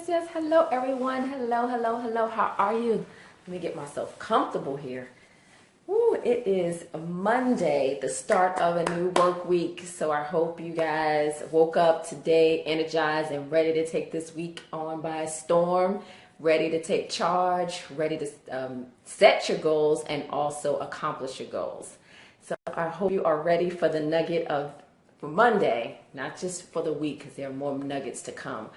yes. Hello, everyone. Hello. How are you? Let me get myself comfortable here. Woo, it is Monday, the start of a new work week. So I hope you guys woke up today energized and ready to take this week on by storm, ready to take charge, ready to set your goals and also accomplish your goals. So I hope you are ready for the nugget of for Monday, not just for the week, because there are more nuggets to come.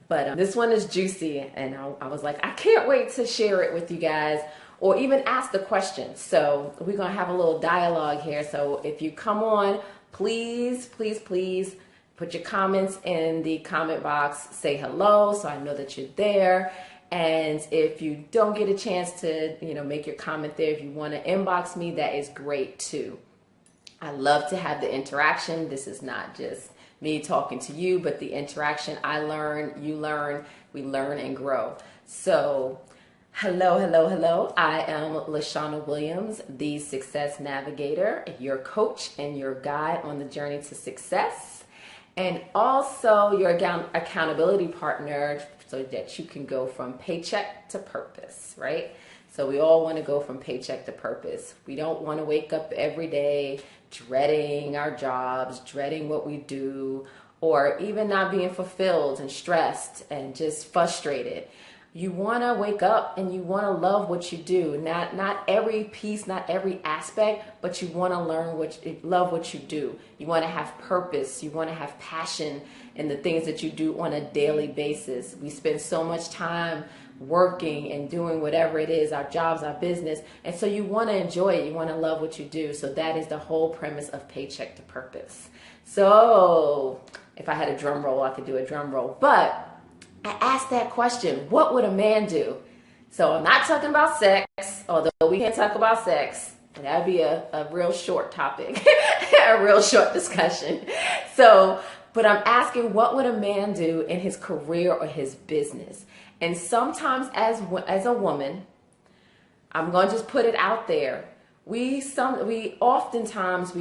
But this one is juicy, and I was like, I can't wait to share it with you guys, or even ask the question. So we're going to have a little dialogue here. So if you come on, please put your comments in the comment box. Say hello so I know that you're there. And if you don't get a chance to, make your comment there, if you want to inbox me, that is great too. I love to have the interaction. This is not just me talking to you, but the interaction. I learn, you learn, we learn and grow. So hello. I am LaShawna Williams, the Success Navigator, your coach and your guide on the journey to success, and also your accountability partner so that you can go from paycheck to purpose, right? So we all want to go from paycheck to purpose. We don't want to wake up every day dreading our jobs, dreading what we do, or even not being fulfilled and stressed and just frustrated. You want to wake up and you want to love what you do. Not every piece, not every aspect, but you want to love what you do. You want to have purpose. You want to have passion in the things that you do on a daily basis. We spend so much time working and doing whatever it is, our jobs, our business. And so you want to enjoy it. You want to love what you do. So that is the whole premise of Paycheck to Purpose. So if I had a drum roll, I could do a drum roll. But I asked that question, what would a man do? So I'm not talking about sex, although we can't talk about sex. That would be a real short topic, a real short discussion. But I'm asking, what would a man do in his career or his business? And sometimes as a woman, I'm going to just put it out there. We oftentimes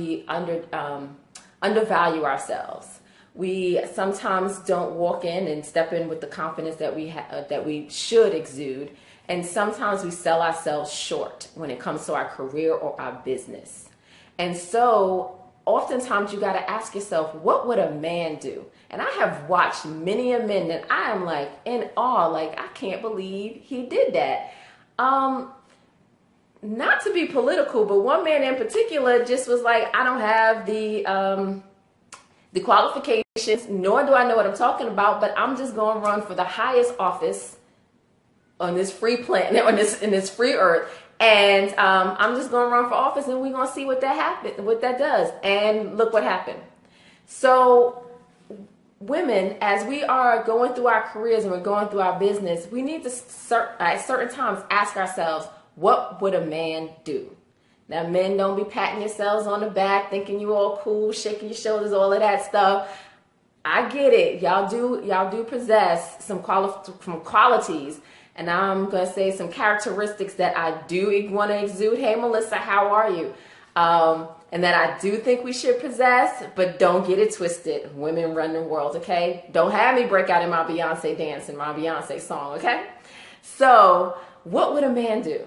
undervalue ourselves. We sometimes don't walk in and step in with the confidence that we should exude. And sometimes we sell ourselves short when it comes to our career or our business. And so oftentimes you got to ask yourself, what would a man do? And I have watched many a men that I am like in awe, like I can't believe he did that. Not to be political, but one man in particular just was like, I don't have the qualifications, nor do I know what I'm talking about, but I'm just going to run for the highest office on this free planet, in this free earth. And I'm just going to run for office, and we're going to see what that does. And look what happened. So women, as we are going through our careers and we're going through our business, we need to at certain times ask ourselves, what would a man do? Now, men, don't be patting yourselves on the back, thinking you all cool, shaking your shoulders, all of that stuff. I get it. Y'all do possess some qualities. And I'm going to say some characteristics that I do want to exude. Hey, Melissa, how are you? And that I do think we should possess, but don't get it twisted. Women run the world, okay? Don't have me break out in my Beyonce dance and my Beyonce song, okay? So what would a man do?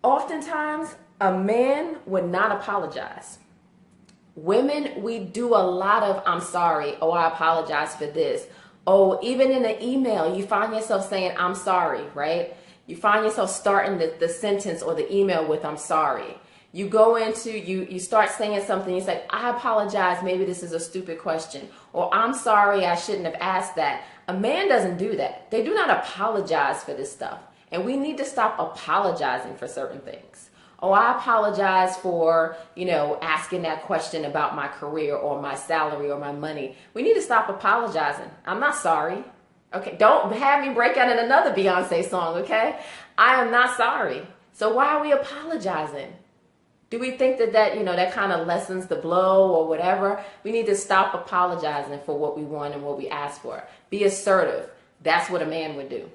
Oftentimes, a man would not apologize. Women, we do a lot of, I'm sorry, oh, I apologize for this. Oh, even in an email, you find yourself saying, I'm sorry, right? You find yourself starting the sentence or the email with, I'm sorry. You go into, you start saying something, you say, I apologize, maybe this is a stupid question. Or I'm sorry, I shouldn't have asked that. A man doesn't do that. They do not apologize for this stuff. And we need to stop apologizing for certain things. Oh, I apologize for, asking that question about my career or my salary or my money. We need to stop apologizing. I'm not sorry. Okay, don't have me break out in another Beyonce song, okay? I am not sorry. So why are we apologizing? Do we think that kind of lessens the blow or whatever? We need to stop apologizing for what we want and what we ask for. Be assertive. That's what a man would do.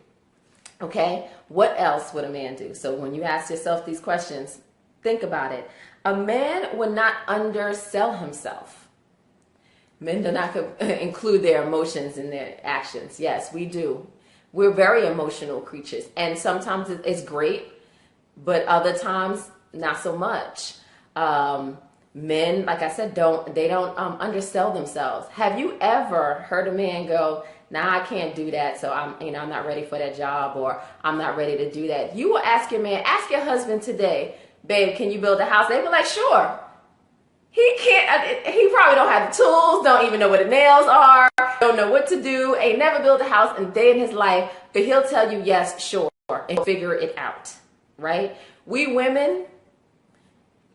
Okay? What else would a man do? So when you ask yourself these questions, think about it. A man would not undersell himself. Men do not include their emotions in their actions. Yes, we do. We're very emotional creatures, and sometimes it's great, but other times not so much. Men, like I said, don't undersell themselves. Have you ever heard a man go, "Nah, I can't do that, so I'm not ready for that job," or "I'm not ready to do that"? You will ask ask your husband today, "Babe, can you build a house?" They'd be like, "Sure." He can't, he probably don't have the tools, don't even know what the nails are, don't know what to do, ain't never built a house in a day in his life, but he'll tell you, yes, sure, and figure it out, right? We women,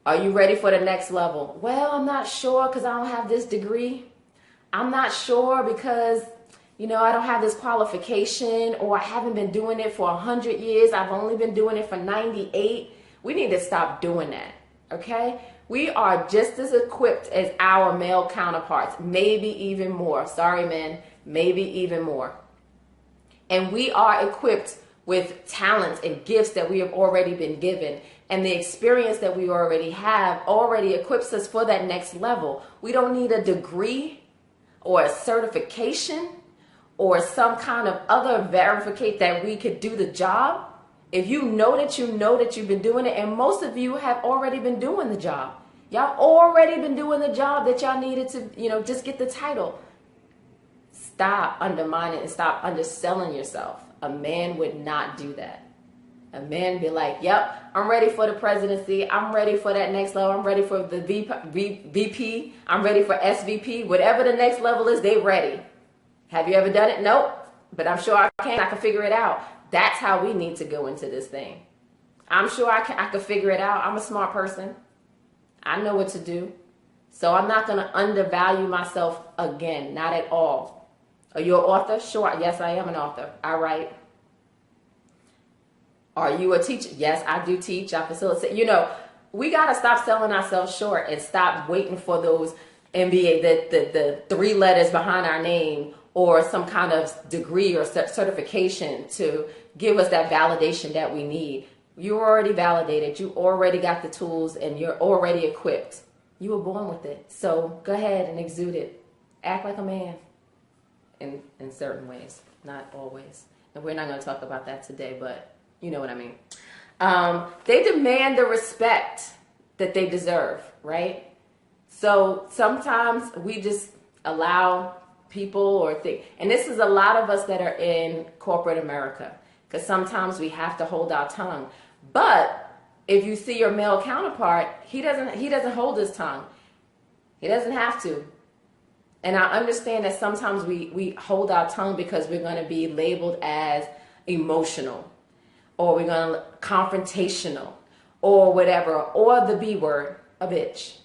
are you ready for the next level? Well, I'm not sure because I don't have this degree. I'm not sure because, I don't have this qualification, or I haven't been doing it for 100 years. I've only been doing it for 98. We need to stop doing that, okay? We are just as equipped as our male counterparts, maybe even more. Sorry, men, maybe even more. And we are equipped with talents and gifts that we have already been given. And the experience that we already have already equips us for that next level. We don't need a degree or a certification or some kind of other verification that we could do the job. If you know that you've been doing it, and most of you have already been doing the job. Y'all already been doing the job that y'all needed to, just get the title. Stop undermining and stop underselling yourself. A man would not do that. A man be like, yep, I'm ready for the presidency. I'm ready for that next level. I'm ready for the VP. I'm ready for SVP. Whatever the next level is, they ready. Have you ever done it? Nope. But I'm sure I can figure it out. That's how we need to go into this thing. I'm sure I can figure it out. I'm a smart person. I know what to do. So I'm not going to undervalue myself again. Not at all. Are you an author? Sure. Yes, I am an author. I write. Are you a teacher? Yes, I do teach. I facilitate. We got to stop selling ourselves short and stop waiting for those MBA, the 3 letters behind our name, or some kind of degree or certification to give us that validation that we need. You're already validated. You already got the tools, and you're already equipped. You were born with it. So go ahead and exude it. Act like a man in certain ways, not always. And we're not going to talk about that today, but you know what I mean. They demand the respect that they deserve, right? So sometimes we just allow people or things, and this is a lot of us that are in corporate America, because sometimes we have to hold our tongue. But if you see your male counterpart, he doesn't hold his tongue. He doesn't have to. And I understand that sometimes we hold our tongue because we're going to be labeled as emotional, or we're going to confrontational, or whatever, or the B word, a bitch.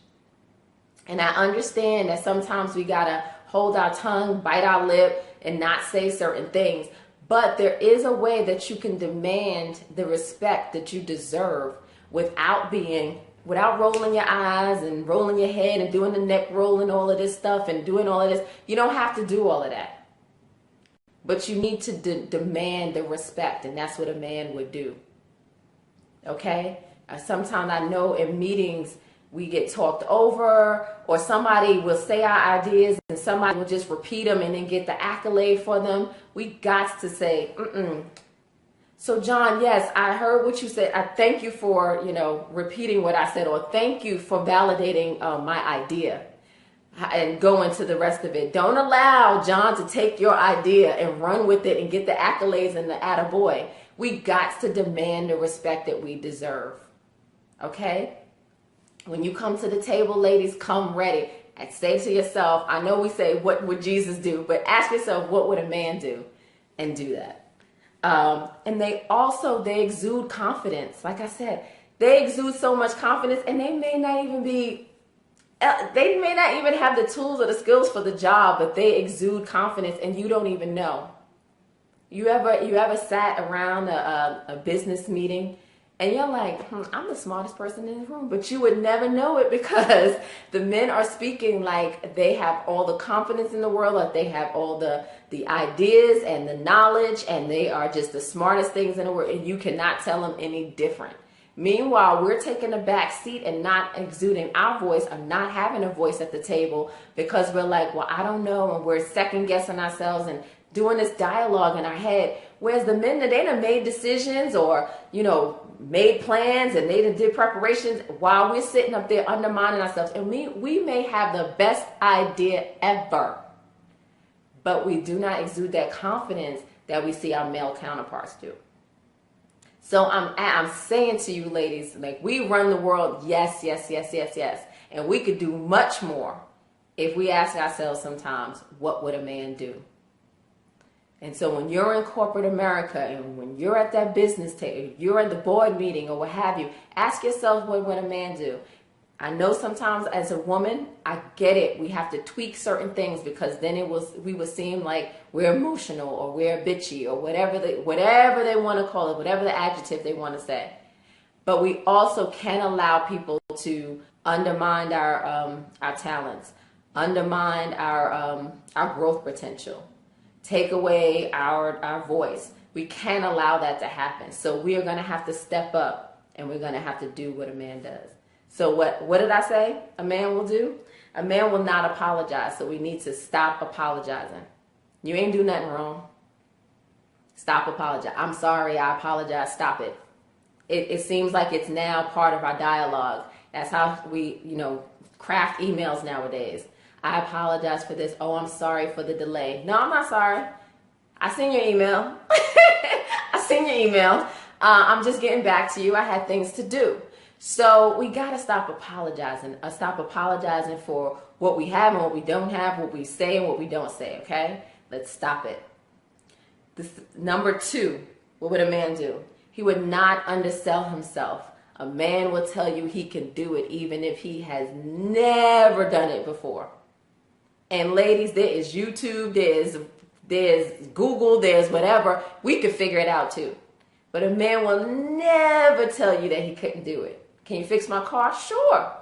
And I understand that sometimes we got to hold our tongue, bite our lip, and not say certain things. But there is a way that you can demand the respect that you deserve without rolling your eyes and rolling your head and doing the neck roll and all of this stuff and doing all of this. You don't have to do all of that. But you need to demand the respect, and that's what a man would do. Okay? Sometimes I know in meetings we get talked over, or somebody will say our ideas and somebody will just repeat them and then get the accolade for them. We got to say, So John, yes, I heard what you said. I thank you for, repeating what I said, or thank you for validating my idea, and go into the rest of it. Don't allow John to take your idea and run with it and get the accolades and the attaboy. We got to demand the respect that we deserve. Okay? When you come to the table, ladies, come ready. And say to yourself, I know we say, what would Jesus do? But ask yourself, what would a man do? And do that. And they exude confidence. Like I said, they exude so much confidence, and they may not even have the tools or the skills for the job, but they exude confidence and you don't even know. You ever sat around a business meeting and you're like, I'm the smartest person in the room, but you would never know it because the men are speaking like they have all the confidence in the world, like they have all the ideas and the knowledge, and they are just the smartest things in the world, and you cannot tell them any different. Meanwhile, we're taking a back seat and not exuding our voice or not having a voice at the table because we're like, well, I don't know. And we're second guessing ourselves and doing this dialogue in our head. Whereas the men, they done made decisions or, made plans and they done did preparations while we're sitting up there undermining ourselves. And we may have the best idea ever, but we do not exude that confidence that we see our male counterparts do. So I'm saying to you ladies, like, we run the world, yes, yes, yes, yes, yes. And we could do much more if we ask ourselves sometimes, what would a man do? And so when you're in corporate America and when you're at that business table, you're at the board meeting or what have you, ask yourself, what would a man do? I know sometimes as a woman, I get it. We have to tweak certain things because then we would seem like we're emotional or we're bitchy or whatever they want to call it, whatever the adjective they want to say. But we also can allow people to undermine our talents, undermine our growth potential, take away our voice. We can't allow that to happen. So we are going to have to step up and we're going to have to do what a man does. So what did I say a man will do? A man will not apologize. So we need to stop apologizing. You ain't do nothing wrong. Stop apologizing. I'm sorry, I apologize. Stop it. It seems like it's now part of our dialogue. That's how we, craft emails nowadays. I apologize for this. Oh, I'm sorry for the delay. No, I'm not sorry. I seen your email. I'm just getting back to you. I had things to do. So we got to stop apologizing. Stop apologizing for what we have and what we don't have, what we say and what we don't say, okay? Let's stop it. Number 2, what would a man do? He would not undersell himself. A man will tell you he can do it even if he has never done it before. And ladies, there is YouTube, there's Google, there's whatever. We could figure it out too. But a man will never tell you that he couldn't do it. Can you fix my car? Sure.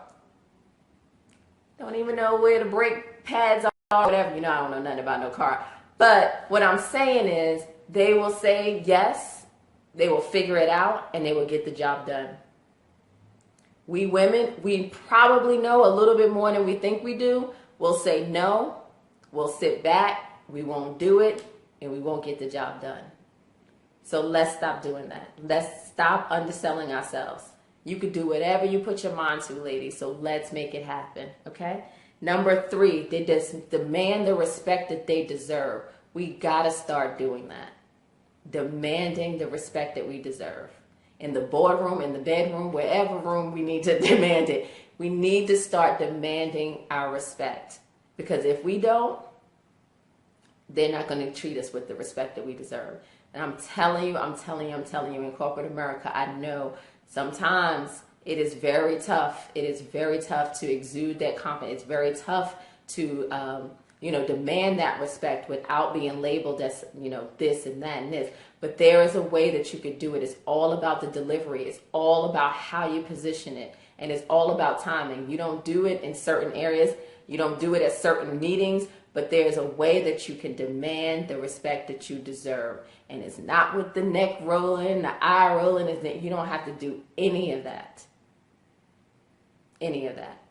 Don't even know where the brake pads are, whatever. I don't know nothing about no car. But what I'm saying is they will say yes, they will figure it out, and they will get the job done. We women, we probably know a little bit more than we think we do. We'll say no, we'll sit back, we won't do it, and we won't get the job done. So let's stop doing that. Let's stop underselling ourselves. You could do whatever you put your mind to, ladies, so let's make it happen, okay? Number 3, they just demand the respect that they deserve. We got to start doing that. Demanding the respect that we deserve. In the boardroom, in the bedroom, wherever room we need to demand it. We need to start demanding our respect. Because if we don't, they're not going to treat us with the respect that we deserve. And I'm telling you, in corporate America, I know sometimes it is very tough. It is very tough to exude that confidence. It's very tough to, demand that respect without being labeled as, this and that and this. But there is a way that you could do it. It's all about the delivery. It's all about how you position it. And it's all about timing. You don't do it in certain areas. You don't do it at certain meetings. But there's a way that you can demand the respect that you deserve. And it's not with the neck rolling, the eye rolling. You don't have to do any of that. Any of that.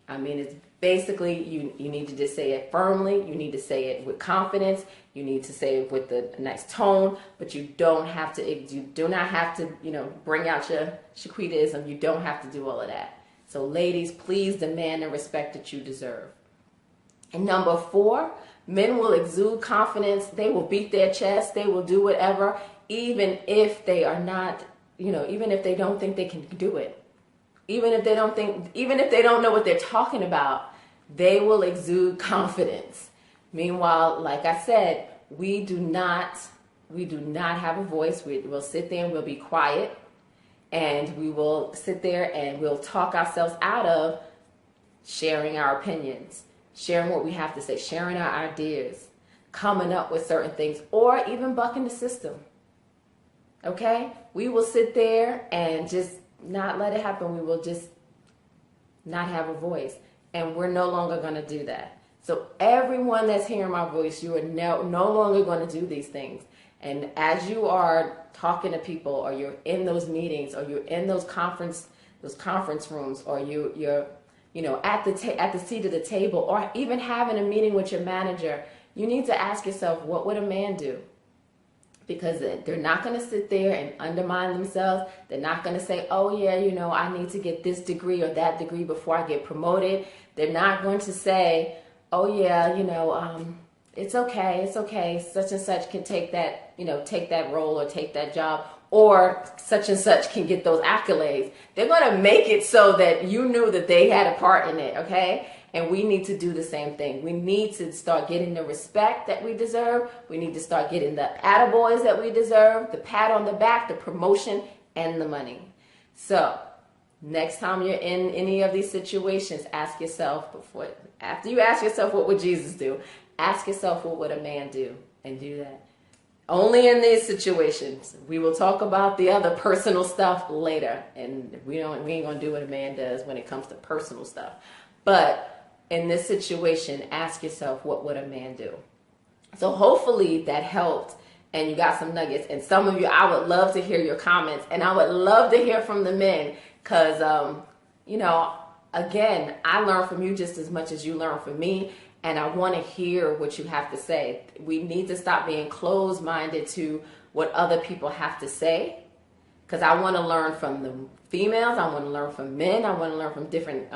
I mean, it's basically you need to just say it firmly. You need to say it with confidence. You need to say it with a nice tone. But you don't have to. You do not have to. Bring out your Shaquitism. You don't have to do all of that. So, ladies, please demand the respect that you deserve. And number 4, men will exude confidence. They will beat their chest. They will do whatever, even if they are not, even if they don't think they can do it. Even if they don't know what they're talking about, they will exude confidence. Meanwhile, like I said, we do not have a voice. We'll sit there and we'll be quiet, and we will sit there and we'll talk ourselves out of sharing our opinions, sharing what we have to say, sharing our ideas, coming up with certain things, or even bucking the system. Okay? We will sit there and just not let it happen. We will just not have a voice. And we're no longer going to do that. So everyone that's hearing my voice, you are no longer going to do these things. And as you are talking to people, or you're in those meetings, or you're in those conference rooms, or you're at the seat of the table, or even having a meeting with your manager, you need to ask yourself, what would a man do? Because they're not going to sit there and undermine themselves. They're not going to say, oh yeah, I need to get this degree or that degree before I get promoted. They're not going to say, oh yeah, it's okay, such and such can take that, take that role or take that job, or such and such can get those accolades. They're going to make it so that you knew that they had a part in it, okay? And we need to do the same thing. We need to start getting the respect that we deserve. We need to start getting the attaboys that we deserve, the pat on the back, the promotion, and the money. So next time you're in any of these situations, ask yourself, after you ask yourself, what would Jesus do? Ask yourself, what would a man do? And do that. Only in these situations. We will talk about the other personal stuff later. And we ain't going to do what a man does when it comes to personal stuff. But in this situation, ask yourself, what would a man do? So hopefully that helped and you got some nuggets. And some of you, I would love to hear your comments, and I would love to hear from the men, because, again, I learn from you just as much as you learn from me, and I want to hear what you have to say. We need to stop being closed-minded to what other people have to say, because I want to learn from the females. I want to learn from men. I want to learn from different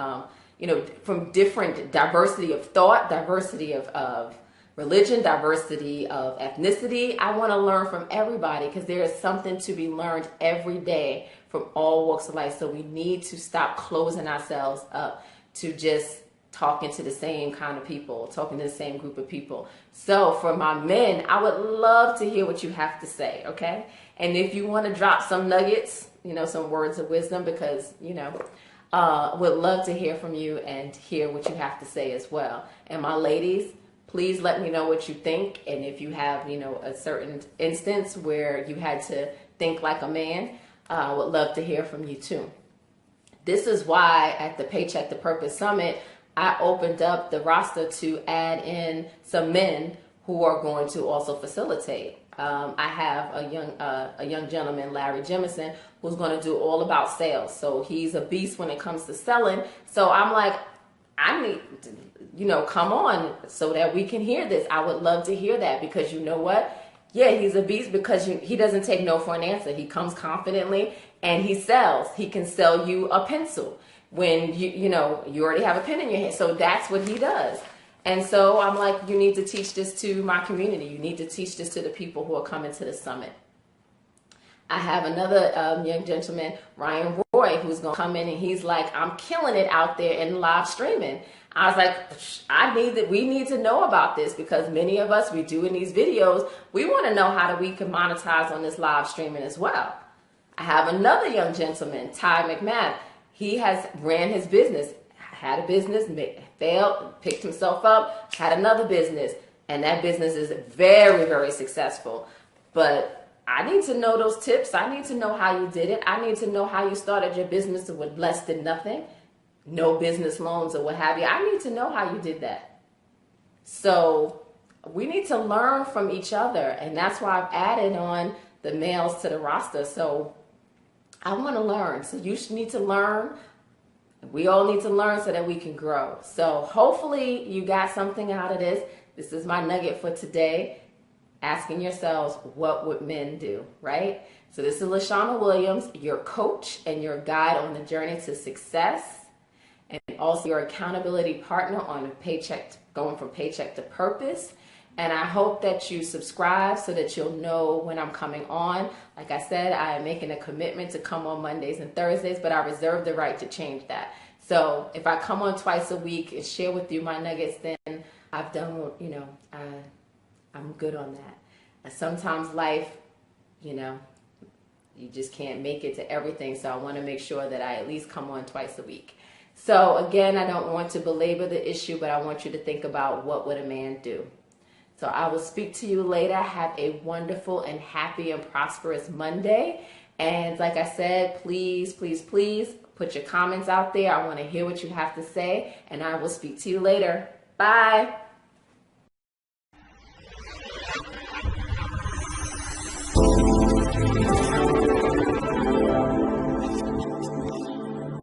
from different diversity of thought, diversity of religion, diversity of ethnicity. I want to learn from everybody, because there is something to be learned every day from all walks of life. So we need to stop closing ourselves up to just talking to the same kind of people, talking to the same group of people. So for my men, I would love to hear what you have to say, okay? And if you want to drop some nuggets, some words of wisdom, because, would love to hear from you and hear what you have to say as well. And my ladies, please let me know what you think. And if you have, a certain instance where you had to think like a man, I would love to hear from you too. This is why at the Paycheck the Purpose Summit, I opened up the roster to add in some men who are going to also facilitate. I have a young gentleman, Larry Jemison, who's going to do all about sales. So he's a beast when it comes to selling. So I'm like, I need to, come on so that we can hear this. I would love to hear that, because you know what? Yeah, he's a beast because he doesn't take no for an answer. He comes confidently and he sells. He can sell you a pencil when you already have a pen in your hand. So that's what he does. And so I'm like, you need to teach this to my community. You need to teach this to the people who are coming to the summit. I have another young gentleman, Ryan Roy, who's going to come in, and he's like, I'm killing it out there in live streaming. I was like, we need to know about this, because many of us, we do in these videos, we want to know how we can monetize on this live streaming as well. I have another young gentleman, Ty McMahon. He has ran his business, had a business, failed, picked himself up, had another business, and that business is very, very successful. But I need to know those tips. I need to know how you did it. I need to know how you started your business with less than nothing, no business loans or what have you. I need to know how you did that. So we need to learn from each other, and that's why I've added on the males to the roster. So I want to learn. So you need to learn. We all need to learn so that we can grow. So hopefully you got something out of this. This is my nugget for today. Asking yourselves, what would men do, right? So this is LaShawna Williams, your coach and your guide on the journey to success, and also your accountability partner on going from paycheck to purpose. And I hope that you subscribe so that you'll know when I'm coming on. Like I said, I am making a commitment to come on Mondays and Thursdays, but I reserve the right to change that. So if I come on twice a week and share with you my nuggets, then I've done, I'm good on that. And sometimes life, you just can't make it to everything. So I want to make sure that I at least come on twice a week. So again, I don't want to belabor the issue, but I want you to think about, what would a man do? So I will speak to you later. Have a wonderful and happy and prosperous Monday. And like I said, please, please, please put your comments out there. I want to hear what you have to say, and I will speak to you later. Bye.